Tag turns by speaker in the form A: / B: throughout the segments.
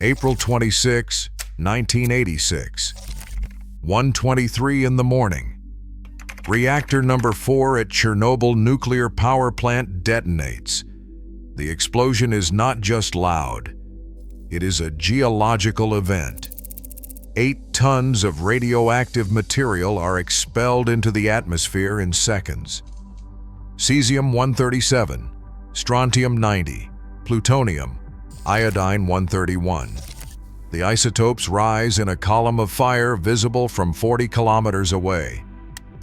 A: April 26, 1986. 1:23 in the morning. Reactor number 4 at Chernobyl Nuclear Power Plant detonates. The explosion is not just loud. It is a geological event. 8 tons of radioactive material are expelled into the atmosphere in seconds. Cesium-137, Strontium-90, plutonium, iodine-131. The isotopes rise in a column of fire visible from 40 kilometers away.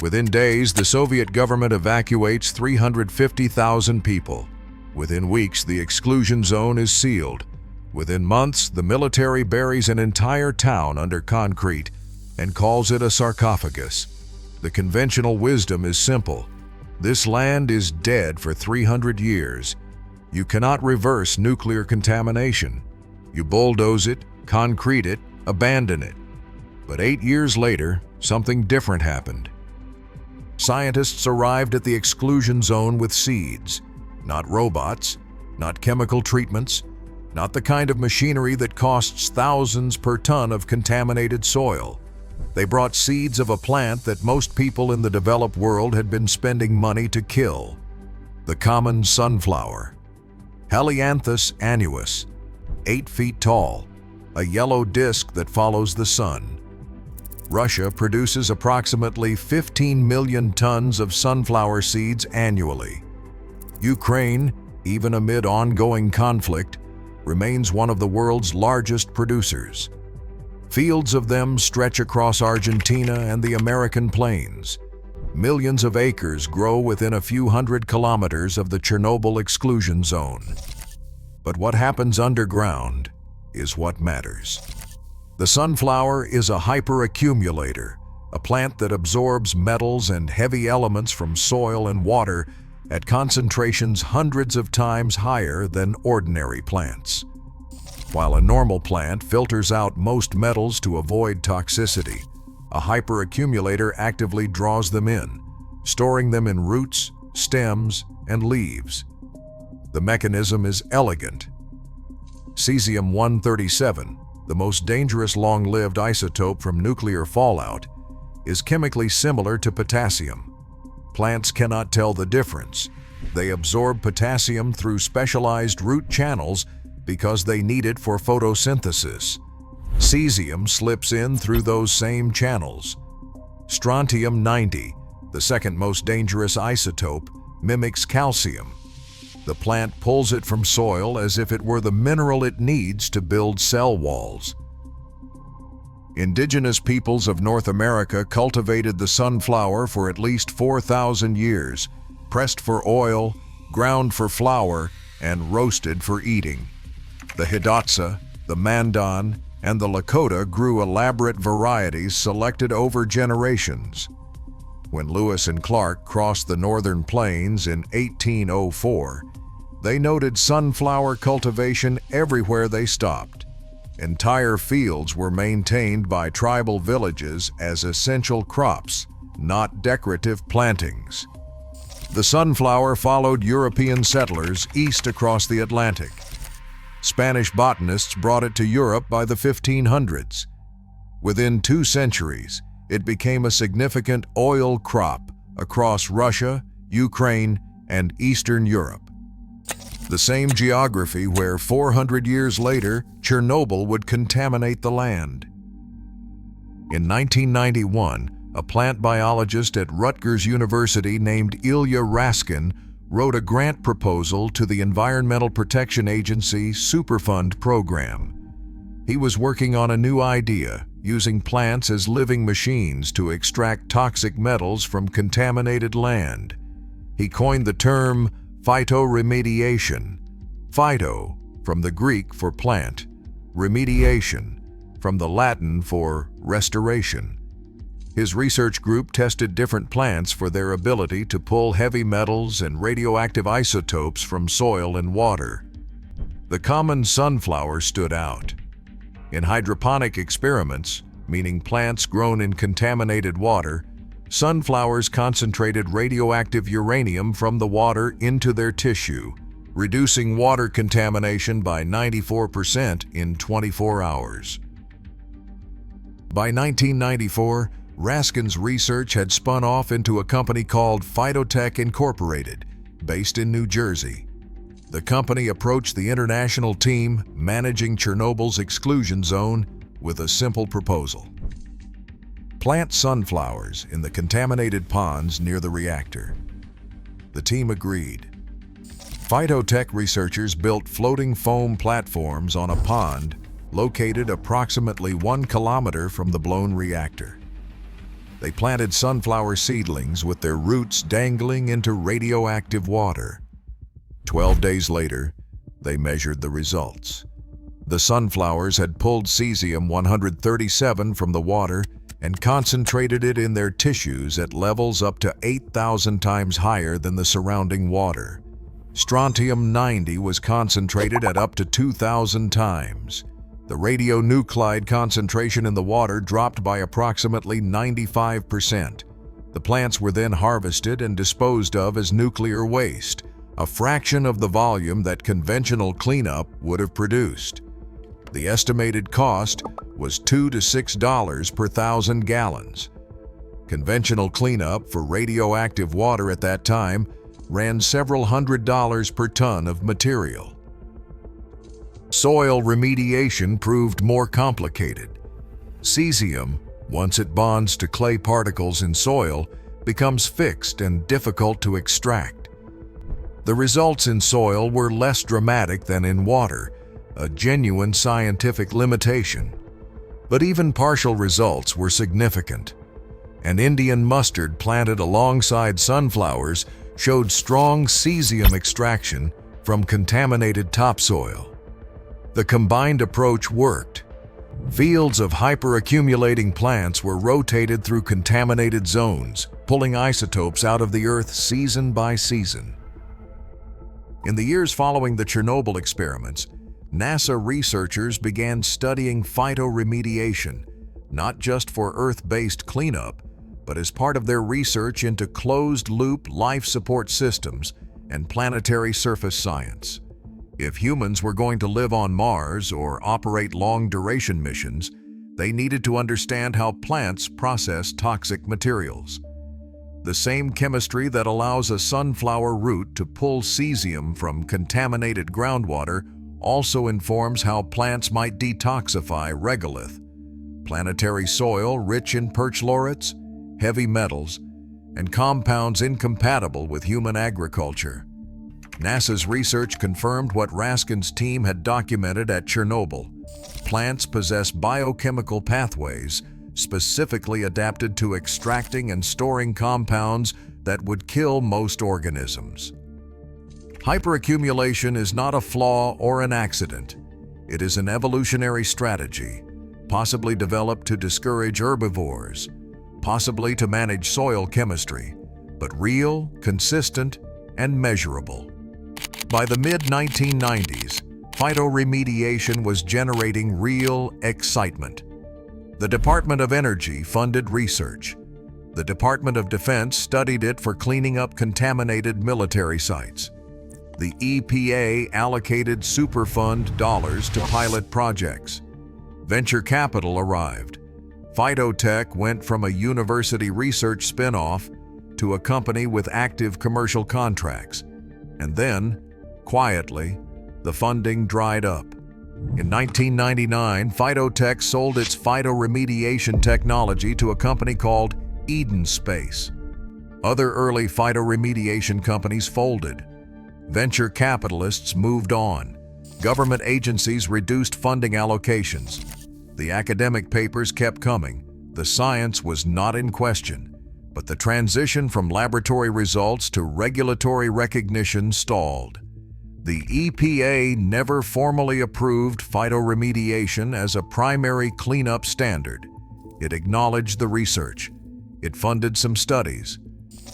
A: Within days, the Soviet government evacuates 350,000 people. Within weeks, the exclusion zone is sealed. Within months, the military buries an entire town under concrete and calls it a sarcophagus. The conventional wisdom is simple. This land is dead for 300 years. You cannot reverse nuclear contamination. You bulldoze it, concrete it, abandon it. But 8 years later, something different happened. Scientists arrived at the exclusion zone with seeds. Not robots, not chemical treatments, not the kind of machinery that costs thousands per ton of contaminated soil. They brought seeds of a plant that most people in the developed world had been spending money to kill. The common sunflower. Helianthus annuus, 8 feet tall, a yellow disc that follows the sun. Russia produces approximately 15 million tons of sunflower seeds annually. Ukraine, even amid ongoing conflict, remains one of the world's largest producers. Fields of them stretch across Argentina and the American plains. Millions of acres grow within a few hundred kilometers of the Chernobyl exclusion zone. But what happens underground is what matters. The sunflower is a hyperaccumulator, a plant that absorbs metals and heavy elements from soil and water at concentrations hundreds of times higher than ordinary plants. While a normal plant filters out most metals to avoid toxicity, a hyperaccumulator actively draws them in, storing them in roots, stems, and leaves. The mechanism is elegant. Cesium-137, the most dangerous long-lived isotope from nuclear fallout, is chemically similar to potassium. Plants cannot tell the difference. They absorb potassium through specialized root channels because they need it for photosynthesis. Cesium slips in through those same channels. Strontium-90, the second most dangerous isotope, mimics calcium. The plant pulls it from soil as if it were the mineral it needs to build cell walls. Indigenous peoples of North America cultivated the sunflower for at least 4,000 years, pressed for oil, ground for flour, and roasted for eating. The Hidatsa, the Mandan, and the Lakota grew elaborate varieties selected over generations. When Lewis and Clark crossed the northern plains in 1804, they noted sunflower cultivation everywhere they stopped. Entire fields were maintained by tribal villages as essential crops, not decorative plantings. The sunflower followed European settlers east across the Atlantic. Spanish botanists brought it to Europe by the 1500s. Within 2 centuries, it became a significant oil crop across Russia, Ukraine, and Eastern Europe. The same geography where 400 years later, Chernobyl would contaminate the land. In 1991, a plant biologist at Rutgers University named Ilya Raskin wrote a grant proposal to the Environmental Protection Agency Superfund program. He was working on a new idea, using plants as living machines to extract toxic metals from contaminated land. He coined the term Phytoremediation. Phyto, from the Greek for plant, remediation, from the Latin for restoration. His research group tested different plants for their ability to pull heavy metals and radioactive isotopes from soil and water. The common sunflower stood out. In hydroponic experiments, meaning plants grown in contaminated water, sunflowers concentrated radioactive uranium from the water into their tissue. reducing water contamination by 94% in 24 hours. By 1994, Raskin's research had spun off into a company called Phytotech Incorporated, based in New Jersey. The company approached the international team managing Chernobyl's exclusion zone with a simple proposal. Plant sunflowers in the contaminated ponds near the reactor. The team agreed. Phytotech researchers built floating foam platforms on a pond located approximately 1 kilometer from the blown reactor. They planted sunflower seedlings with their roots dangling into radioactive water. 12 days later, they measured the results. The sunflowers had pulled Cesium-137 from the water and concentrated it in their tissues at levels up to 8,000 times higher than the surrounding water. Strontium-90 was concentrated at up to 2,000 times. The radionuclide concentration in the water dropped by approximately 95%. The plants were then harvested and disposed of as nuclear waste, a fraction of the volume that conventional cleanup would have produced. The estimated cost was $2 to $6 per 1,000 gallons. Conventional cleanup for radioactive water at that time ran several $100s per ton of material. Soil remediation proved more complicated. Cesium, once it bonds to clay particles in soil, becomes fixed and difficult to extract. The results in soil were less dramatic than in water, a genuine scientific limitation. But even partial results were significant. An Indian mustard planted alongside sunflowers showed strong cesium extraction from contaminated topsoil. The combined approach worked. Fields of hyperaccumulating plants were rotated through contaminated zones, pulling isotopes out of the earth season by season. In the years following the Chernobyl experiments, NASA researchers began studying phytoremediation, not just for Earth-based cleanup, but as part of their research into closed-loop life support systems and planetary surface science. If humans were going to live on Mars or operate long-duration missions, they needed to understand how plants process toxic materials. The same chemistry that allows a sunflower root to pull cesium from contaminated groundwater also informs how plants might detoxify regolith, planetary soil rich in perchlorates, heavy metals, and compounds incompatible with human agriculture. NASA's research confirmed what Raskin's team had documented at Chernobyl. Plants possess biochemical pathways specifically adapted to extracting and storing compounds that would kill most organisms. Hyperaccumulation is not a flaw or an accident. It is an evolutionary strategy, possibly developed to discourage herbivores, possibly to manage soil chemistry, but real, consistent, and measurable. By the mid-1990s, phytoremediation was generating real excitement. The Department of Energy funded research. The Department of Defense studied it for cleaning up contaminated military sites. The EPA allocated Superfund dollars to pilot projects. Venture capital arrived. Phytotech went from a university research spin-off to a company with active commercial contracts. And then, quietly, the funding dried up. In 1999, Phytotech sold its phytoremediation technology to a company called Eden Space. Other early phytoremediation companies folded. Venture capitalists moved on. Government agencies reduced funding allocations. The academic papers kept coming. The science was not in question, but the transition from laboratory results to regulatory recognition stalled. The EPA never formally approved phytoremediation as a primary cleanup standard. It acknowledged the research. It funded some studies.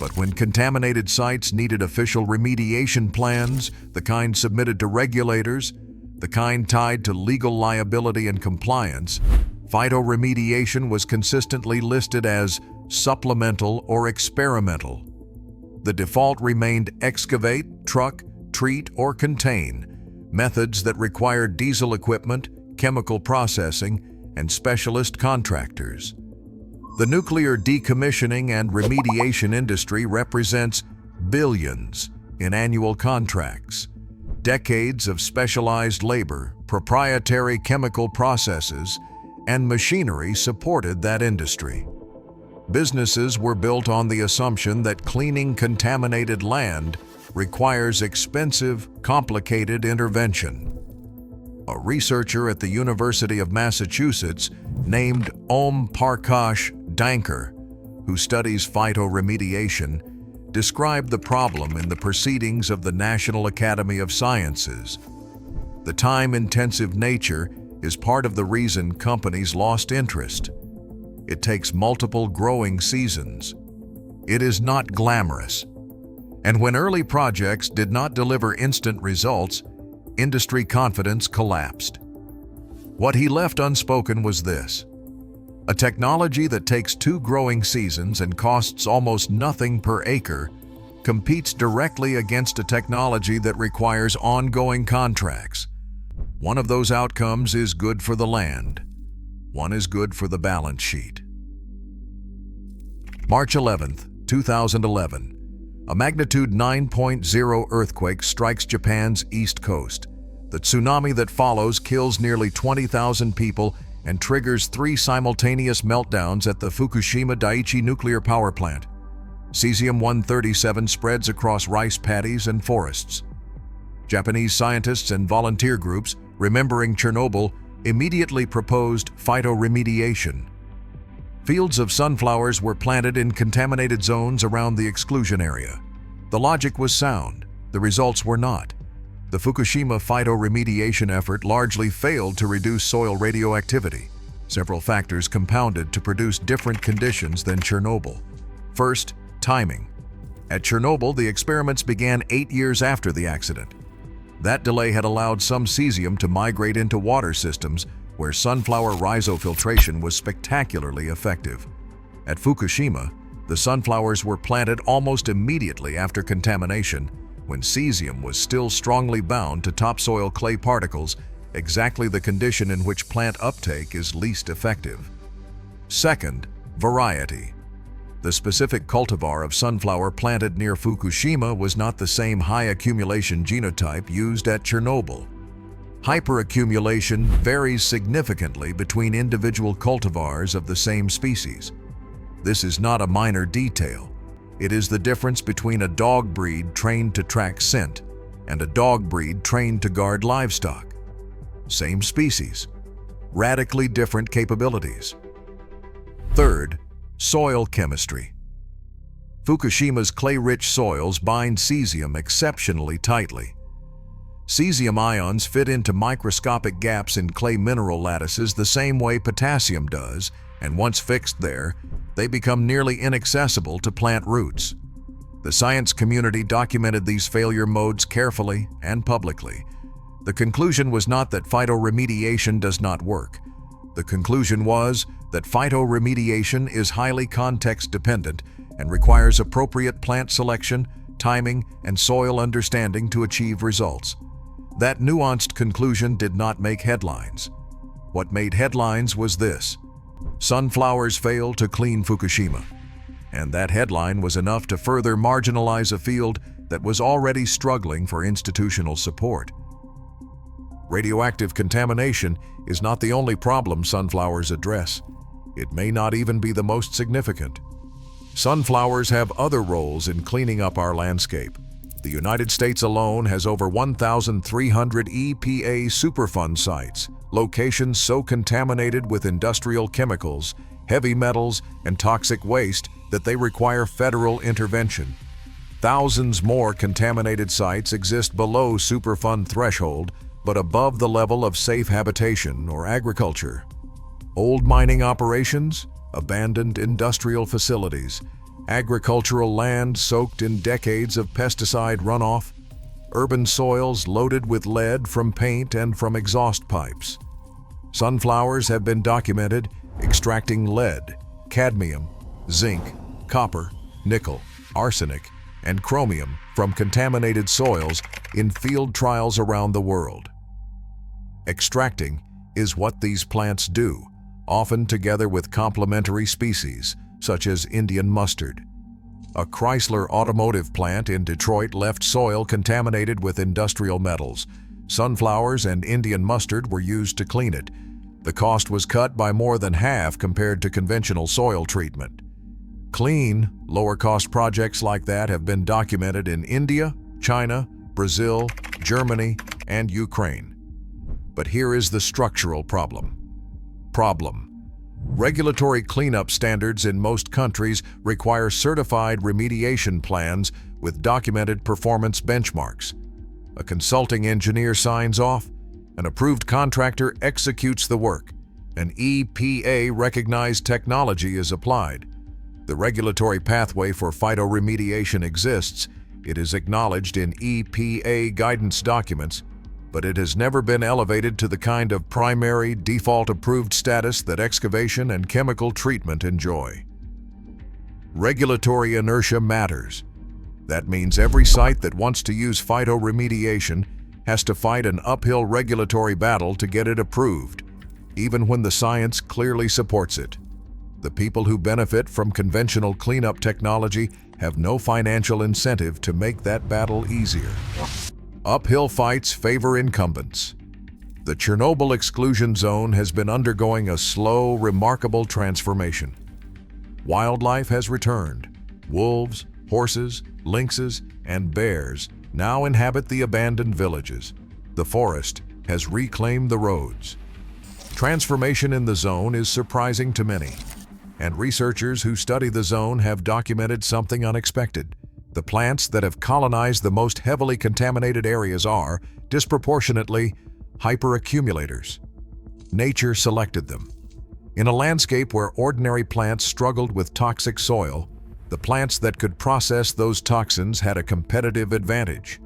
A: But when contaminated sites needed official remediation plans, the kind submitted to regulators, the kind tied to legal liability and compliance, phytoremediation was consistently listed as supplemental or experimental. The default remained excavate, truck, treat, or contain, methods that require diesel equipment, chemical processing, and specialist contractors. The nuclear decommissioning and remediation industry represents billions in annual contracts. Decades of specialized labor, proprietary chemical processes, and machinery supported that industry. Businesses were built on the assumption that cleaning contaminated land requires expensive, complicated intervention. A researcher at the University of Massachusetts named Om Prakash Dankar, who studies phytoremediation, described the problem in the Proceedings of the National Academy of Sciences. The time-intensive nature is part of the reason companies lost interest. It takes multiple growing seasons. It is not glamorous. And when early projects did not deliver instant results, industry confidence collapsed. What he left unspoken was this: a technology that takes 2 growing seasons and costs almost nothing per acre competes directly against a technology that requires ongoing contracts. One of those outcomes is good for the land. One is good for the balance sheet. March 11, 2011. A magnitude 9.0 earthquake strikes Japan's east coast. The tsunami that follows kills nearly 20,000 people and triggers 3 simultaneous meltdowns at the Fukushima Daiichi Nuclear Power Plant. Cesium-137 spreads across rice paddies and forests. Japanese scientists and volunteer groups, remembering Chernobyl, immediately proposed phytoremediation. Fields of sunflowers were planted in contaminated zones around the exclusion area. The logic was sound, the results were not. The Fukushima phytoremediation effort largely failed to reduce soil radioactivity. Several factors compounded to produce different conditions than Chernobyl. First, timing. At Chernobyl, the experiments began 8 years after the accident. That delay had allowed some cesium to migrate into water systems where sunflower rhizofiltration was spectacularly effective. At Fukushima, the sunflowers were planted almost immediately after contamination, when cesium was still strongly bound to topsoil clay particles, exactly the condition in which plant uptake is least effective. Second, variety. The specific cultivar of sunflower planted near Fukushima was not the same high-accumulation genotype used at Chernobyl. Hyperaccumulation varies significantly between individual cultivars of the same species. This is not a minor detail. It is the difference between a dog breed trained to track scent and a dog breed trained to guard livestock. Same species, radically different capabilities. Third, soil chemistry. Fukushima's clay-rich soils bind cesium exceptionally tightly. Cesium ions fit into microscopic gaps in clay mineral lattices the same way potassium does, and once fixed there, they become nearly inaccessible to plant roots. The science community documented these failure modes carefully and publicly. The conclusion was not that phytoremediation does not work. The conclusion was that phytoremediation is highly context-dependent and requires appropriate plant selection, timing, and soil understanding to achieve results. That nuanced conclusion did not make headlines. What made headlines was this: sunflowers fail to clean Fukushima. And that headline was enough to further marginalize a field that was already struggling for institutional support. Radioactive contamination is not the only problem sunflowers address. It may not even be the most significant. Sunflowers have other roles in cleaning up our landscape. The United States alone has over 1,300 EPA Superfund sites, locations so contaminated with industrial chemicals, heavy metals, and toxic waste that they require federal intervention. Thousands more contaminated sites exist below Superfund threshold, but above the level of safe habitation or agriculture. Old mining operations, abandoned industrial facilities, agricultural land soaked in decades of pesticide runoff, urban soils loaded with lead from paint and from exhaust pipes. Sunflowers have been documented extracting lead, cadmium, zinc, copper, nickel, arsenic, and chromium from contaminated soils in field trials around the world. Extracting is what these plants do, often together with complementary species, such as Indian mustard. A Chrysler automotive plant in Detroit left soil contaminated with industrial metals. Sunflowers and Indian mustard were used to clean it. The cost was cut by more than half compared to conventional soil treatment. Clean, lower-cost projects like that have been documented in India, China, Brazil, Germany, and Ukraine. But here is the structural problem. Regulatory cleanup standards in most countries require certified remediation plans with documented performance benchmarks. A consulting engineer signs off, an approved contractor executes the work, an EPA-recognized technology is applied. The regulatory pathway for phytoremediation exists. It is acknowledged in EPA guidance documents, but it has never been elevated to the kind of primary default approved status that excavation and chemical treatment enjoy. Regulatory inertia matters. That means every site that wants to use phytoremediation has to fight an uphill regulatory battle to get it approved, even when the science clearly supports it. The people who benefit from conventional cleanup technology have no financial incentive to make that battle easier. Uphill fights favor incumbents. The Chernobyl exclusion zone has been undergoing a slow, remarkable transformation. Wildlife has returned. Wolves, horses, lynxes, and bears now inhabit the abandoned villages. The forest has reclaimed the roads. Transformation in the zone is surprising to many, and researchers who study the zone have documented something unexpected. The plants that have colonized the most heavily contaminated areas are, disproportionately, hyperaccumulators. Nature selected them. In a landscape where ordinary plants struggled with toxic soil, the plants that could process those toxins had a competitive advantage.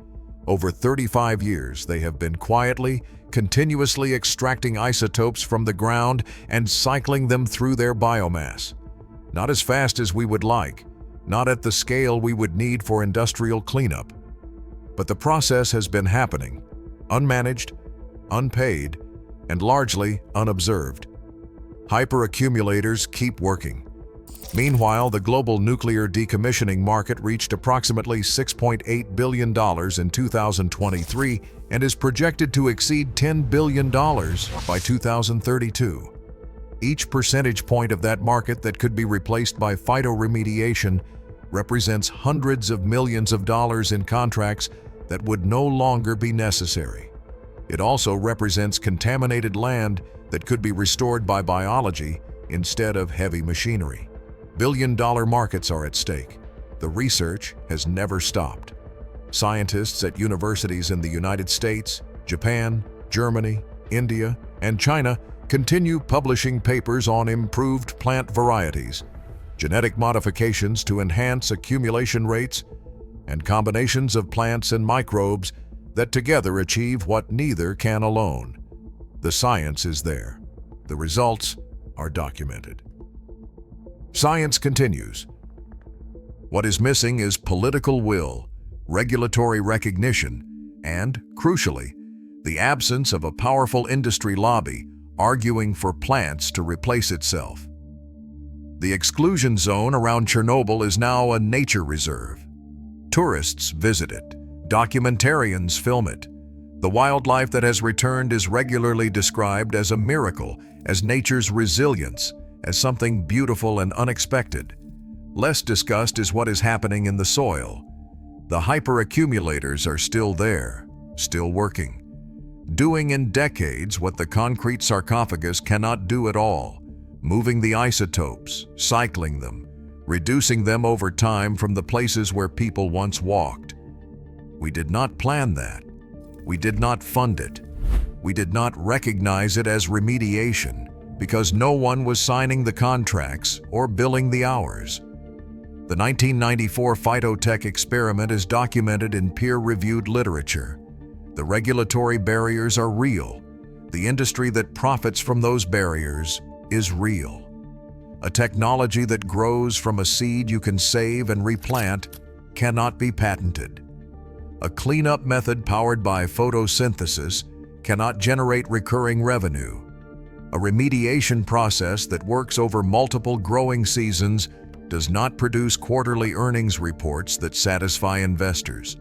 A: Over 35 years, they have been quietly, continuously extracting isotopes from the ground and cycling them through their biomass. Not as fast as we would like, not at the scale we would need for industrial cleanup. But the process has been happening, unmanaged, unpaid, and largely unobserved. Hyperaccumulators keep working. Meanwhile, the global nuclear decommissioning market reached approximately $6.8 billion in 2023 and is projected to exceed $10 billion by 2032. Each percentage point of that market that could be replaced by phytoremediation represents hundreds of millions of dollars in contracts that would no longer be necessary. It also represents contaminated land that could be restored by biology instead of heavy machinery. Billion-dollar markets are at stake. The research has never stopped. Scientists at universities in the United States, Japan, Germany, India, and China continue publishing papers on improved plant varieties, genetic modifications to enhance accumulation rates, and combinations of plants and microbes that together achieve what neither can alone. The science is there. The results are documented. Science continues. What is missing is political will, regulatory recognition, and, crucially, the absence of a powerful industry lobby arguing for plants to replace itself. The exclusion zone around Chernobyl is now a nature reserve. Tourists visit it. Documentarians film it. The wildlife that has returned is regularly described as a miracle, as nature's resilience, as something beautiful and unexpected. Less discussed is what is happening in the soil. The hyperaccumulators are still there, still working, doing in decades what the concrete sarcophagus cannot do at all, moving the isotopes, cycling them, reducing them over time from the places where people once walked. We did not plan that. We did not fund it. We did not recognize it as remediation, because no one was signing the contracts or billing the hours. The 1994 phytotech experiment is documented in peer-reviewed literature. The regulatory barriers are real. The industry that profits from those barriers is real. A technology that grows from a seed you can save and replant cannot be patented. A cleanup method powered by photosynthesis cannot generate recurring revenue. A remediation process that works over multiple growing seasons does not produce quarterly earnings reports that satisfy investors.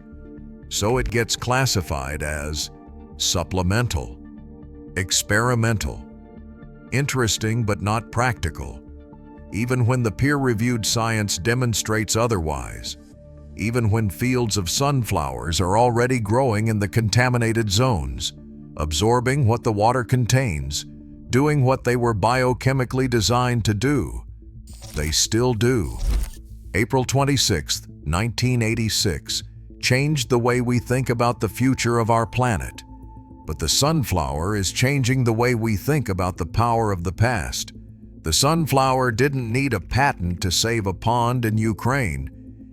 A: So it gets classified as supplemental, experimental, interesting but not practical, even when the peer-reviewed science demonstrates otherwise, even when fields of sunflowers are already growing in the contaminated zones, absorbing what the water contains, doing what they were biochemically designed to do. They still do. April 26, 1986, changed the way we think about the future of our planet. But the sunflower is changing the way we think about the power of the past. The sunflower didn't need a patent to save a pond in Ukraine.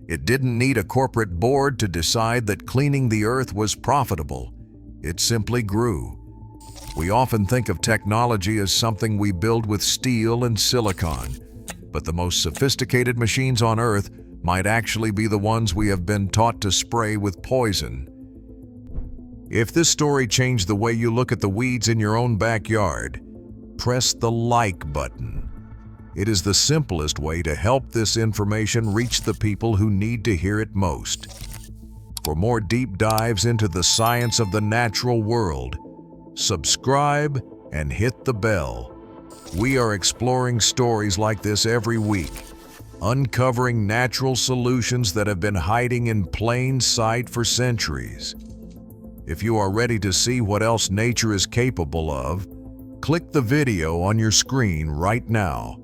A: It didn't need a corporate board to decide that cleaning the earth was profitable. It simply grew. We often think of technology as something we build with steel and silicon, but the most sophisticated machines on Earth might actually be the ones we have been taught to spray with poison. If this story changed the way you look at the weeds in your own backyard, press the like button. It is the simplest way to help this information reach the people who need to hear it most. For more deep dives into the science of the natural world, subscribe and hit the bell. We are exploring stories like this every week, uncovering natural solutions that have been hiding in plain sight for centuries. If you are ready to see what else nature is capable of, click the video on your screen right now.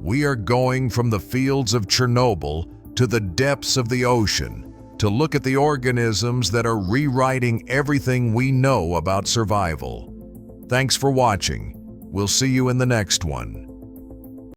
A: We are going from the fields of Chernobyl to the depths of the ocean to look at the organisms that are rewriting everything we know about survival. Thanks for watching. We'll see you in the next one.